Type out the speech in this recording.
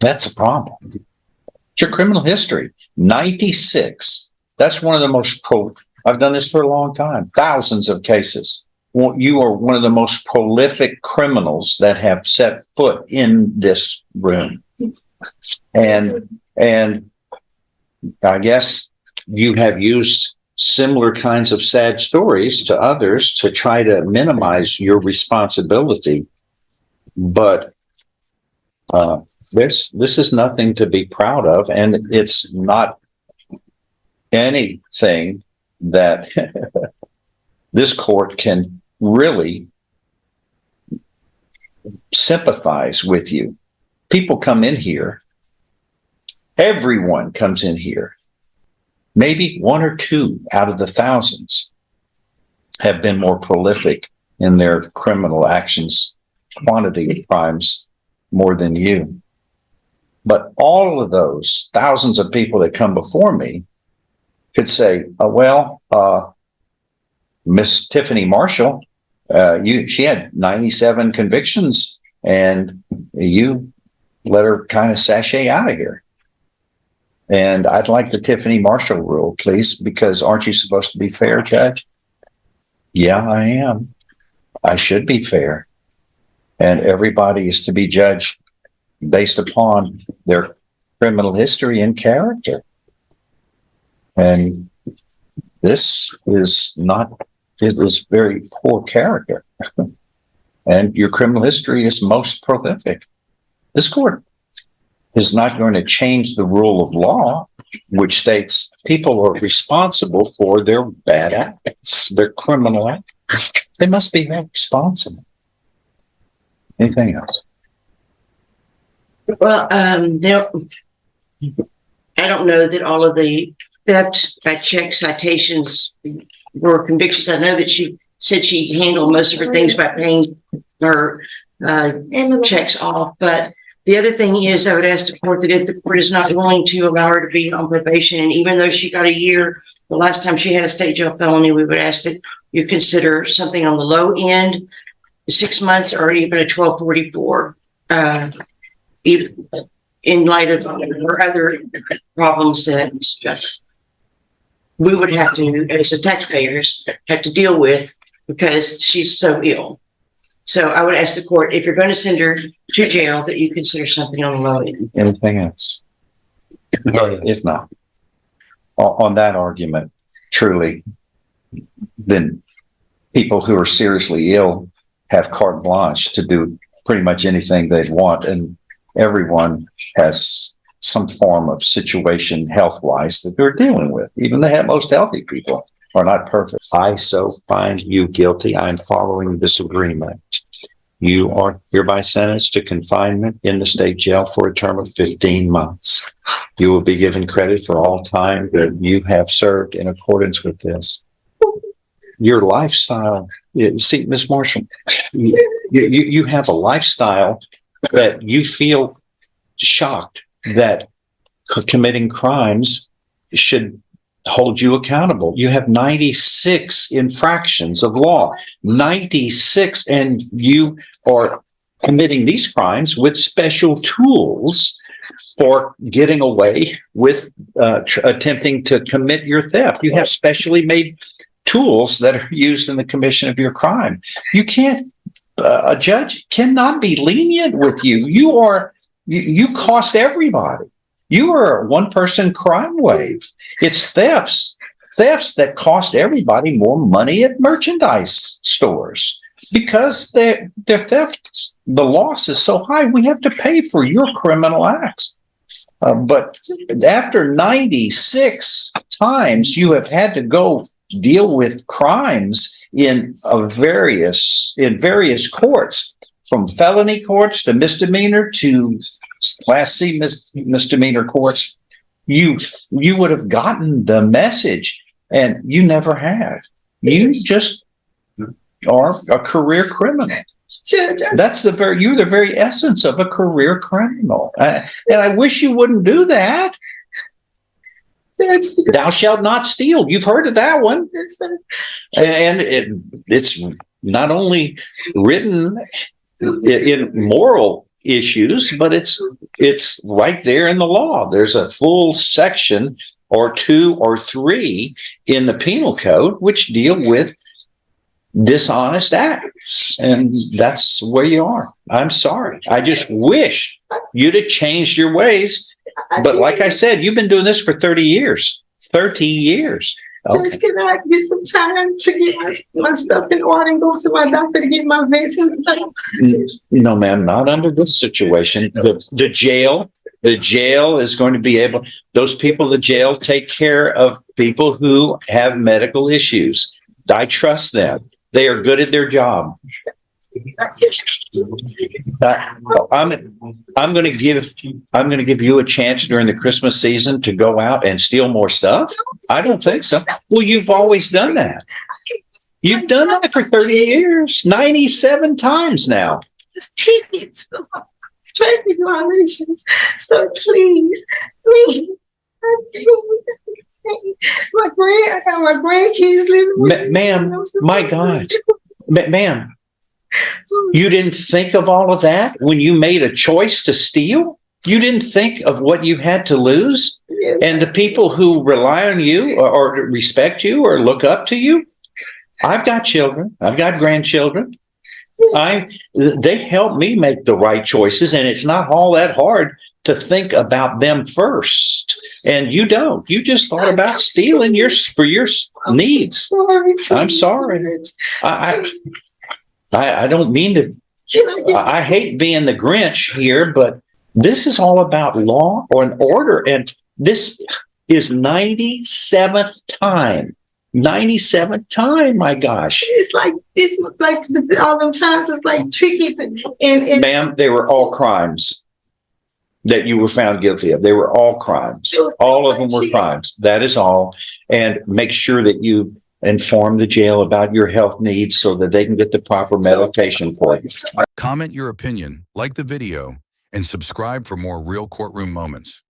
That's a problem. It's your criminal history. 96. That's one of the most I've done this for a long time. Thousands of cases. You are one of the most prolific criminals that have set foot in this room. And I guess you have used similar kinds of sad stories to others to try to minimize your responsibility. But this is nothing to be proud of, and it's not anything that this court can really sympathize with you. People come in here, everyone comes in here. Maybe one or two out of the thousands have been more prolific in their criminal actions, quantity of crimes more than you. But all of those thousands of people that come before me could say, Miss Tiffany Marshall, she had 97 convictions, and you let her kind of sashay out of here. And I'd like the Tiffany Marshall rule, please, because aren't you supposed to be fair, Judge? Yeah, I am. I should be fair. And everybody is to be judged based upon their criminal history and character. And this is very poor character. And your criminal history is most prolific. This court is not going to change the rule of law, which states people are responsible for their bad acts, their criminal acts. They must be held responsible. Anything else? Well, I don't know that all of the theft by check citations were convictions. I know that she said she handled most of her things by paying her checks off. But the other thing is, I would ask the court that if the court is not willing to allow her to be on probation, and even though she got a year, the last time she had a state jail felony, we would ask that you consider something on the low end, 6 months, or even a 1244, even in light of her other problems that we would have to, as the taxpayers, have to deal with because she's so ill. So I would ask the court, if you're going to send her to jail, that you consider something on the low end. Anything else? If not, on that argument, truly, then people who are seriously ill have carte blanche to do pretty much anything they want, and everyone has some form of situation health-wise that they're dealing with. Even the most healthy people are not perfect. I so find you guilty. I'm following this agreement. You are hereby sentenced to confinement in the state jail for a term of 15 months. You will be given credit for all time that you have served in accordance with this. Your lifestyle, see, Ms. Marshall, you have a lifestyle that you feel shocked that committing crimes should hold you accountable. You have 96 infractions of law, 96, and you are committing these crimes with special tools for getting away with attempting to commit your theft. You have specially made tools that are used in the commission of your crime. You can't, a judge cannot be lenient with you. You cost everybody. You are a one-person crime wave. It's thefts that cost everybody more money at merchandise stores because their theft, the loss is so high. We have to pay for your criminal acts. But after 96 times you have had to go deal with crimes in various courts, from felony courts to misdemeanor to Class C misdemeanor courts, you would have gotten the message, and you never have. You just are a career criminal. That's you're the very essence of a career criminal. And I wish you wouldn't do that. Thou shalt not steal. You've heard of that one. And it's not only written in moral issues, but it's right there in the law. There's a full section or 2 or 3 in the penal code which deal with dishonest acts, and that's where you are. I'm sorry. I just wish you'd have changed your ways. But like I said, you've been doing this for 30 years. 30 years. Okay. Judge, can I get some time to get my stuff in order and go to my doctor to get my vaccine? No, ma'am, not under this situation. The jail is going to be able, those people in the jail take care of people who have medical issues. I trust them. They are good at their job. I'm going to give you a chance during the Christmas season to go out and steal more stuff. I don't think so. Well, you've always done that. You've done that for 30 years, 97 times now. It's tickets, traffic violations. So please, I got my grandkids living with me. Ma'am, my God, ma'am, you didn't think of all of that when you made a choice to steal? You didn't think of what you had to lose? Yes. And the people who rely on you or respect you or look up to you? I've got children. I've got grandchildren. They help me make the right choices, and it's not all that hard to think about them first. And you don't. You just thought about stealing for your needs. I'm sorry. I don't mean to. I hate being the Grinch here, but this is all about law or an order, and this is 97th time. 97th time, my gosh. It's like all them times it's like tickets and Ma'am, they were all crimes that you were found guilty of. They were all crimes. All of them were crimes. That is all. And make sure that you inform the jail about your health needs so that they can get the proper medication for you. Comment your opinion, like the video, and subscribe for more real courtroom moments.